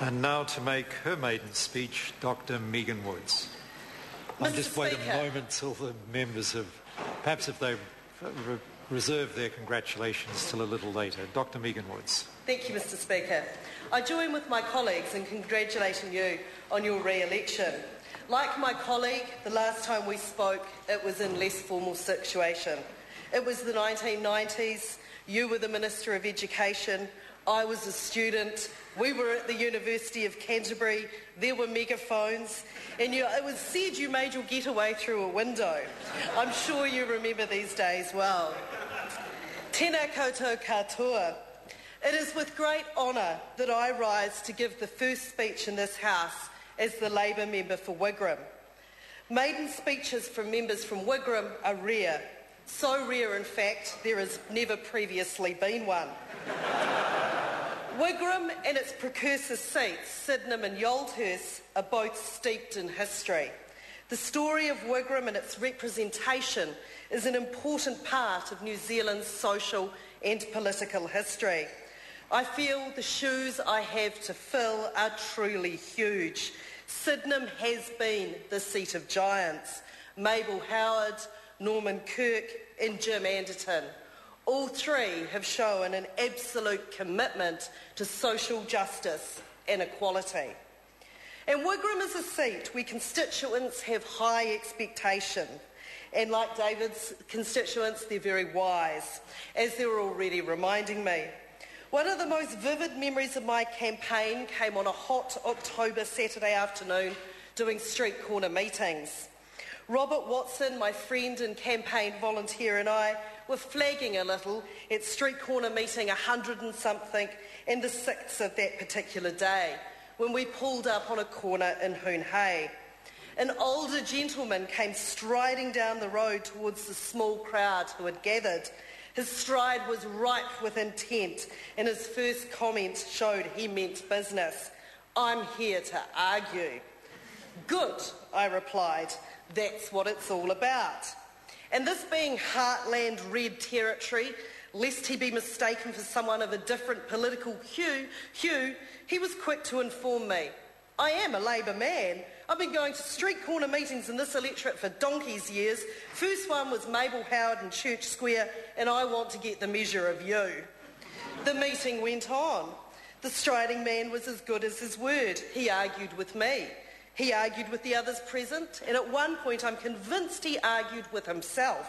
And now to make her maiden speech, Dr. Megan Woods. I'll just wait a moment till the members have, perhaps if they reserve their congratulations till a little later. Dr. Megan Woods. Thank you, Mr. Speaker. I join with my colleagues in congratulating you on your re-election. Like my colleague, the last time we spoke, it was in less formal situation. It was the 1990s, you were the Minister of Education, I was a student, we were at the University of Canterbury, there were megaphones, and it was said you made your getaway through a window. I'm sure you remember these days well. Tēnā koutou katoa. It is with great honour that I rise to give the first speech in this House as the Labour member for Wigram. Maiden speeches from members from Wigram are rare. So rare, in fact, there has never previously been one. Wigram and its precursor seats, Sydenham and Yoldhurst, are both steeped in history. The story of Wigram and its representation is an important part of New Zealand's social and political history. I feel the shoes I have to fill are truly huge. Sydenham has been the seat of giants. Mabel Howard, Norman Kirk and Jim Anderton. All three have shown an absolute commitment to social justice and equality. And Wigram is a seat where constituents have high expectation. And like David's constituents, they're very wise, as they're already reminding me. One of the most vivid memories of my campaign came on a hot October Saturday afternoon doing street corner meetings. Robert Watson, my friend and campaign volunteer, and I were flagging a little at street corner meeting 100 and something and the 6th of that particular day when we pulled up on a corner in Hoonhay. An older gentleman came striding down the road towards the small crowd who had gathered. His stride was ripe with intent and his first comment showed he meant business. I'm here to argue. Good, I replied. That's what it's all about. And this being heartland red territory, lest he be mistaken for someone of a different political hue, he was quick to inform me. I am a Labour man. I've been going to street corner meetings in this electorate for donkey's years. First one was Mabel Howard in Church Square, and I want to get the measure of you. The meeting went on. The striding man was as good as his word. He argued with me. He argued with the others present, and at one point I'm convinced he argued with himself.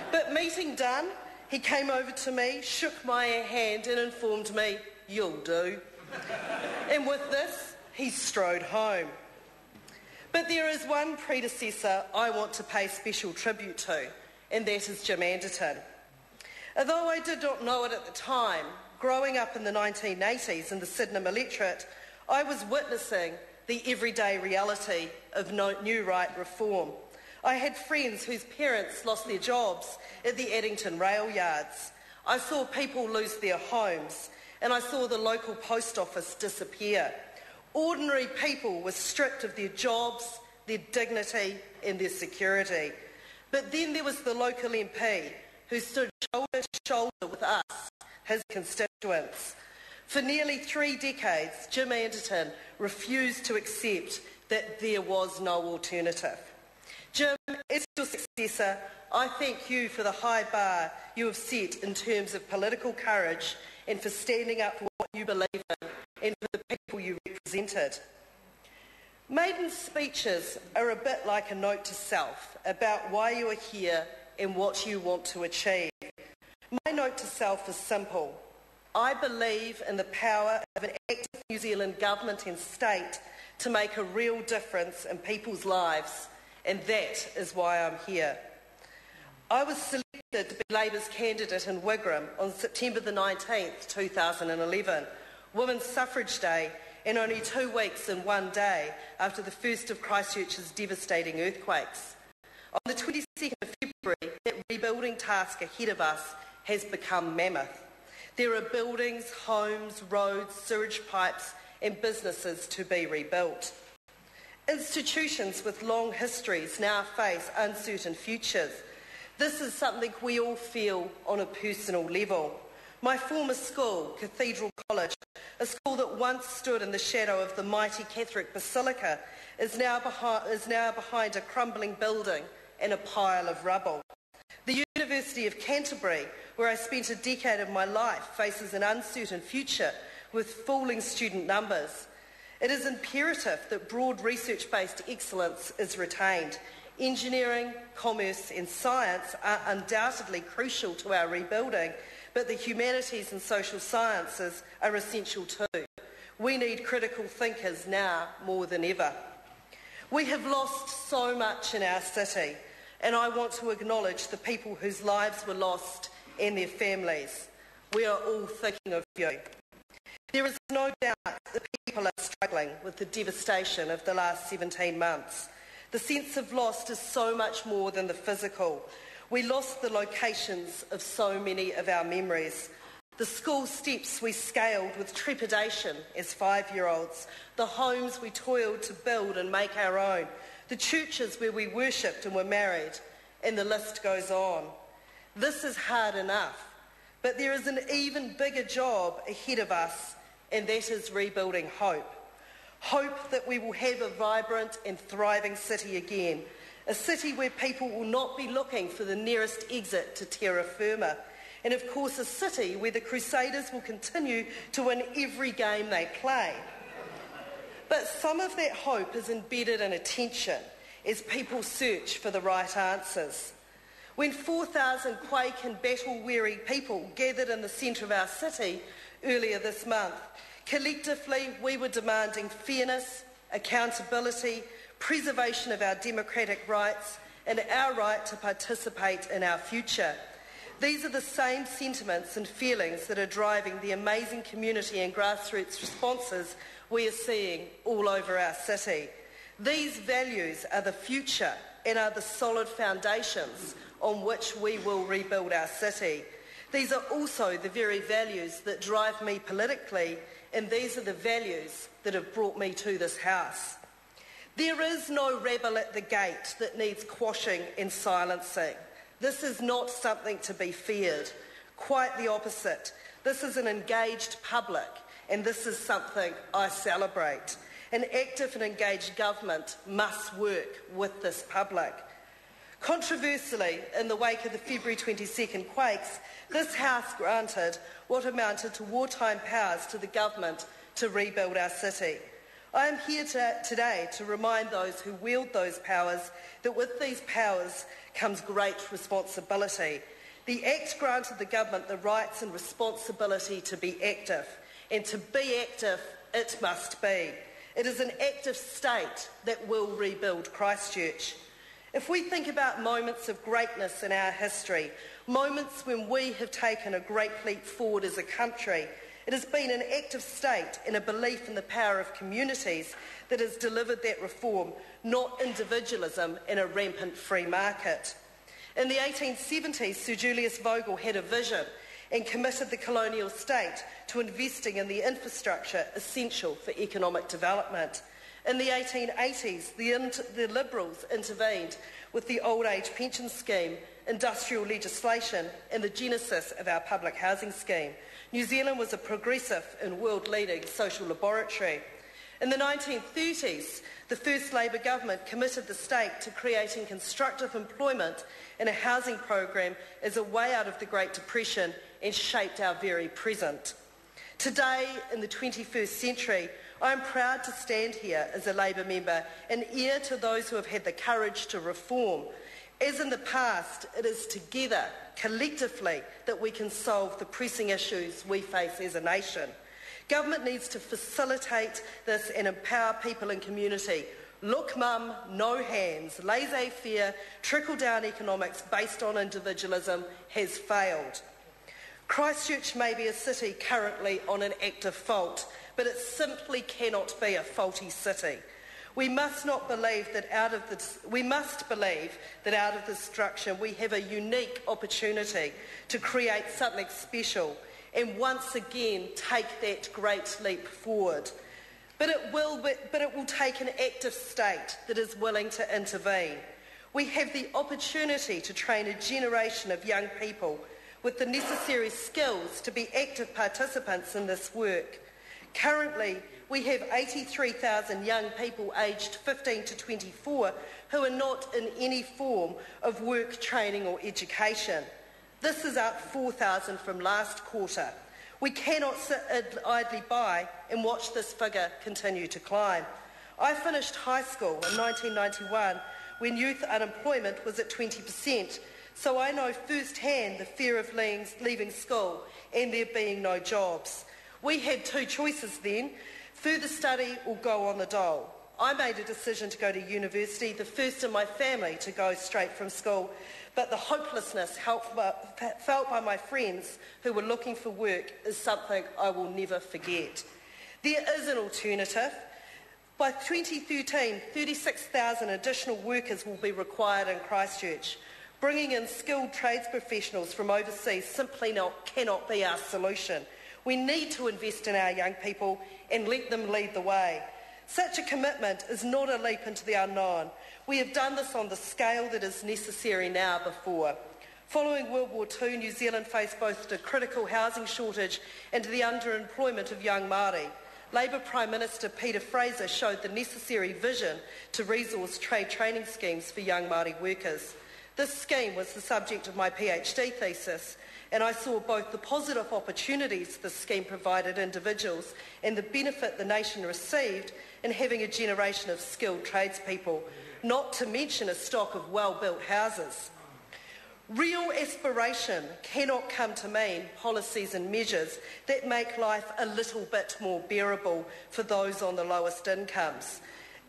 But meeting done, he came over to me, shook my hand and informed me, "You'll do." And with this, he strode home. But there is one predecessor I want to pay special tribute to, and that is Jim Anderton. Although I did not know it at the time, growing up in the 1980s in the Sydenham electorate, I was witnessing the everyday reality of new right reform. I had friends whose parents lost their jobs at the Addington rail yards. I saw people lose their homes, and I saw the local post office disappear. Ordinary people were stripped of their jobs, their dignity and their security. But then there was the local MP who stood shoulder to shoulder with us, his constituents. For nearly 3 decades, Jim Anderton refused to accept that there was no alternative. Jim, as your successor, I thank you for the high bar you have set in terms of political courage and for standing up for what you believe in and for the people you represented. Maiden speeches are a bit like a note to self about why you are here and what you want to achieve. My note to self is simple. I believe in the power of an active New Zealand government and state to make a real difference in people's lives, and that is why I'm here. I was selected to be Labour's candidate in Wigram on September the 19th, 2011, Women's Suffrage Day, and only 2 weeks and 1 day after the first of Christchurch's devastating earthquakes. On the 22nd of February, that rebuilding task ahead of us has become mammoth. There are buildings, homes, roads, sewage pipes and businesses to be rebuilt. Institutions with long histories now face uncertain futures. This is something we all feel on a personal level. My former school, Cathedral College, a school that once stood in the shadow of the mighty Catholic Basilica, is now behind a crumbling building and a pile of rubble. The University of Canterbury, where I spent a decade of my life, faces an uncertain future with falling student numbers. It is imperative that broad research-based excellence is retained. Engineering, commerce and science are undoubtedly crucial to our rebuilding, but the humanities and social sciences are essential too. We need critical thinkers now more than ever. We have lost so much in our city, and I want to acknowledge the people whose lives were lost and their families. We are all thinking of you. There is no doubt that people are struggling with the devastation of the last 17 months. The sense of loss is so much more than the physical. We lost the locations of so many of our memories. The school steps we scaled with trepidation as 5-year-olds, the homes we toiled to build and make our own, the churches where we worshipped and were married, and the list goes on. This is hard enough, but there is an even bigger job ahead of us, and that is rebuilding hope. Hope that we will have a vibrant and thriving city again, a city where people will not be looking for the nearest exit to terra firma, and of course a city where the Crusaders will continue to win every game they play. But some of that hope is embedded in attention as people search for the right answers. When 4,000 quake and battle-weary people gathered in the centre of our city earlier this month, collectively we were demanding fairness, accountability, preservation of our democratic rights and our right to participate in our future. These are the same sentiments and feelings that are driving the amazing community and grassroots responses we are seeing all over our city. These values are the future and are the solid foundations on which we will rebuild our city. These are also the very values that drive me politically, and these are the values that have brought me to this house. There is no rebel at the gate that needs quashing and silencing. This is not something to be feared. Quite the opposite. This is an engaged public, and this is something I celebrate. An active and engaged government must work with this public. Controversially, in the wake of the February 22nd quakes, this House granted what amounted to wartime powers to the government to rebuild our city. I am here today to remind those who wield those powers that with these powers comes great responsibility. The Act granted the government the rights and responsibility to be active, and to be active it must be. It is an active state that will rebuild Christchurch. If we think about moments of greatness in our history, moments when we have taken a great leap forward as a country, it has been an active state and a belief in the power of communities that has delivered that reform, not individualism and a rampant free market. In the 1870s, Sir Julius Vogel had a vision and committed the colonial state to investing in the infrastructure essential for economic development. In the 1880s, the Liberals intervened with the old age pension scheme, industrial legislation and the genesis of our public housing scheme. New Zealand was a progressive and world-leading social laboratory. In the 1930s, the first Labour government committed the state to creating constructive employment and a housing program as a way out of the Great Depression and shaped our very present. Today, in the 21st century, I am proud to stand here as a Labour member, an ear to those who have had the courage to reform. As in the past, it is together, collectively, that we can solve the pressing issues we face as a nation. Government needs to facilitate this and empower people and community. Look mum, no hands, laissez-faire, trickle-down economics based on individualism has failed. Christchurch may be a city currently on an active fault, but it simply cannot be a faulty city. We must believe that out of this destruction we have a unique opportunity to create something special and once again take that great leap forward. But it will take an active state that is willing to intervene. We have the opportunity to train a generation of young people with the necessary skills to be active participants in this work. Currently, we have 83,000 young people aged 15 to 24 who are not in any form of work, training or education. This is up 4,000 from last quarter. We cannot sit idly by and watch this figure continue to climb. I finished high school in 1991 when youth unemployment was at 20%, so I know firsthand the fear of leaving school and there being no jobs. We had two choices then, further study or go on the dole. I made a decision to go to university, the first in my family to go straight from school, but the hopelessness felt by my friends who were looking for work is something I will never forget. There is an alternative. By 2013, 36,000 additional workers will be required in Christchurch. Bringing in skilled trades professionals from overseas simply cannot be our solution. We need to invest in our young people and let them lead the way. Such a commitment is not a leap into the unknown. We have done this on the scale that is necessary now before. Following World War II, New Zealand faced both the critical housing shortage and the underemployment of young Māori. Labour Prime Minister Peter Fraser showed the necessary vision to resource trade training schemes for young Māori workers. This scheme was the subject of my PhD thesis, and I saw both the positive opportunities this scheme provided individuals and the benefit the nation received in having a generation of skilled tradespeople, not to mention a stock of well-built houses. Real aspiration cannot come to mean policies and measures that make life a little bit more bearable for those on the lowest incomes.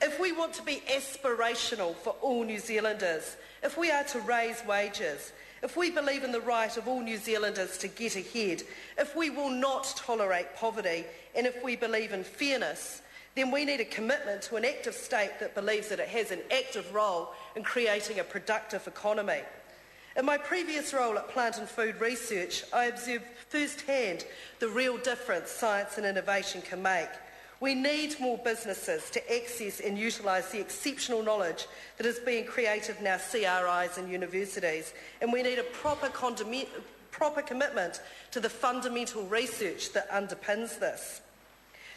If we want to be aspirational for all New Zealanders, if we are to raise wages, if we believe in the right of all New Zealanders to get ahead, if we will not tolerate poverty, and if we believe in fairness, then we need a commitment to an active state that believes that it has an active role in creating a productive economy. In my previous role at Plant and Food Research, I observed firsthand the real difference science and innovation can make. We need more businesses to access and utilise the exceptional knowledge that is being created in our CRIs and universities, and we need a proper commitment to the fundamental research that underpins this.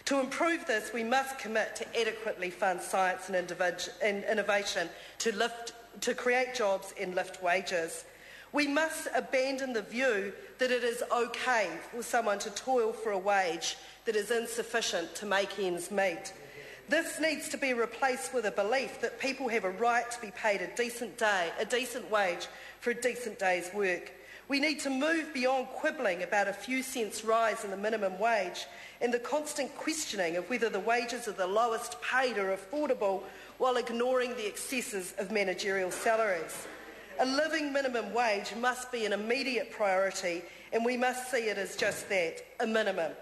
To improve this, we must commit to adequately fund science and innovation to create jobs and lift wages. We must abandon the view that it is okay for someone to toil for a wage that is insufficient to make ends meet. This needs to be replaced with a belief that people have a right to be paid a decent wage for a decent day's work. We need to move beyond quibbling about a few cents rise in the minimum wage and the constant questioning of whether the wages of the lowest paid are affordable while ignoring the excesses of managerial salaries. A living minimum wage must be an immediate priority, and we must see it as just that, a minimum.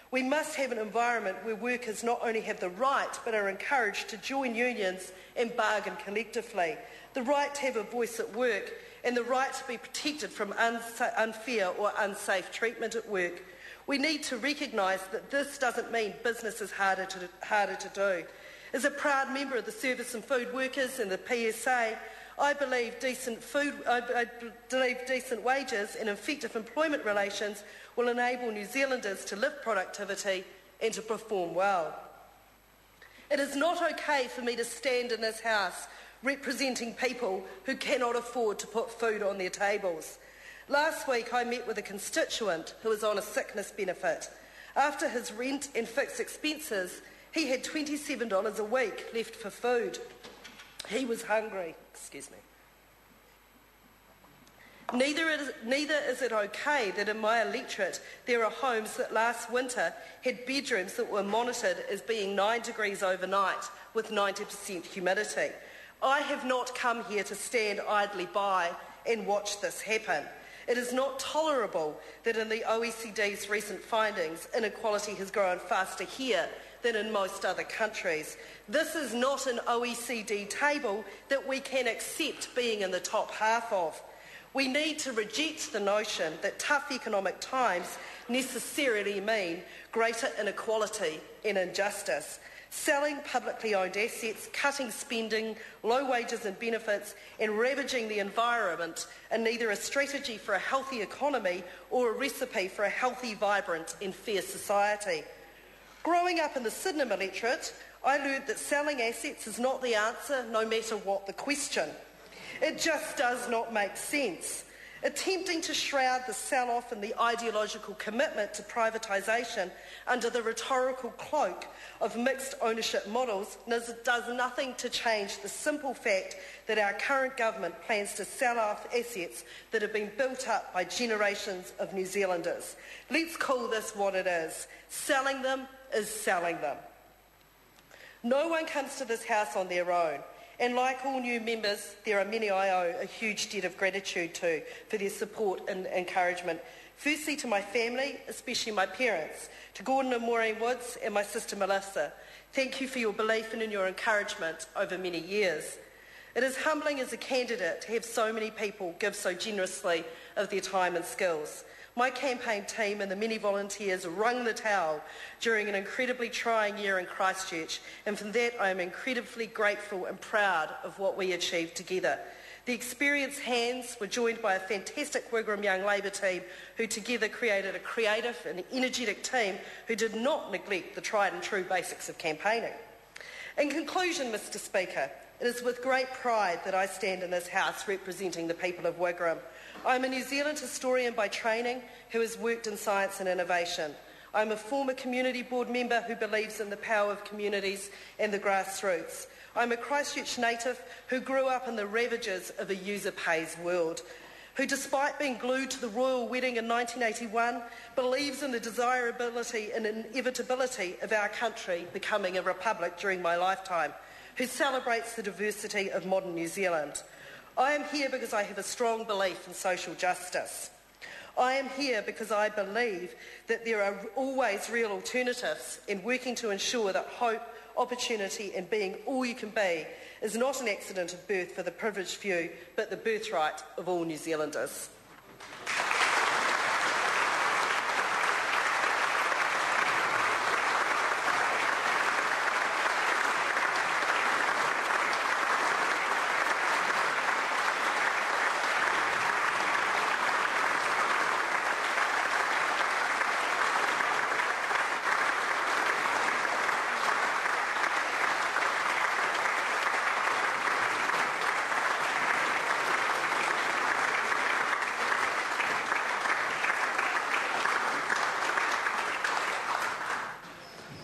We must have an environment where workers not only have the right but are encouraged to join unions and bargain collectively, the right to have a voice at work and the right to be protected from unfair or unsafe treatment at work. We need to recognise that this doesn't mean business is harder to do. As a proud member of the Service and Food Workers and the PSA, I believe decent wages and effective employment relations will enable New Zealanders to lift productivity and to perform well. It is not okay for me to stand in this House representing people who cannot afford to put food on their tables. Last week I met with a constituent who was on a sickness benefit. After his rent and fixed expenses, he had $27 a week left for food. He was hungry. Neither is it okay that in my electorate there are homes that last winter had bedrooms that were monitored as being 9 degrees overnight with 90% humidity. I have not come here to stand idly by and watch this happen. It is not tolerable that in the OECD's recent findings, inequality has grown faster here than in most other countries. This is not an OECD table that we can accept being in the top half of. We need to reject the notion that tough economic times necessarily mean greater inequality and injustice. Selling publicly owned assets, cutting spending, low wages and benefits, and ravaging the environment are neither a strategy for a healthy economy or a recipe for a healthy, vibrant and fair society. Growing up in the Sydenham electorate, I learned that selling assets is not the answer, no matter what the question. It just does not make sense. Attempting to shroud the sell-off in the ideological commitment to privatisation under the rhetorical cloak of mixed ownership models does nothing to change the simple fact that our current government plans to sell off assets that have been built up by generations of New Zealanders. Let's call this what it is. Selling them is selling them. No one comes to this house on their own. And like all new members, there are many I owe a huge debt of gratitude to for their support and encouragement. Firstly, to my family, especially my parents, to Gordon and Maureen Woods and my sister Melissa. Thank you for your belief and in your encouragement over many years. It is humbling as a candidate to have so many people give so generously of their time and skills. My campaign team and the many volunteers wrung the towel during an incredibly trying year in Christchurch, and for that I am incredibly grateful and proud of what we achieved together. The experienced hands were joined by a fantastic Wigram Young Labour team who together created a creative and energetic team who did not neglect the tried and true basics of campaigning. In conclusion, Mr Speaker, it is with great pride that I stand in this House representing the people of Wigram. I am a New Zealand historian by training who has worked in science and innovation. I am a former community board member who believes in the power of communities and the grassroots. I am a Christchurch native who grew up in the ravages of a user pays world, who despite being glued to the royal wedding in 1981, believes in the desirability and inevitability of our country becoming a republic during my lifetime, who celebrates the diversity of modern New Zealand. I am here because I have a strong belief in social justice. I am here because I believe that there are always real alternatives in working to ensure that hope, opportunity and being all you can be is not an accident of birth for the privileged few, but the birthright of all New Zealanders.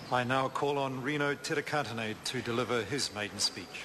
I now call on Rino Tirakatane to deliver his maiden speech.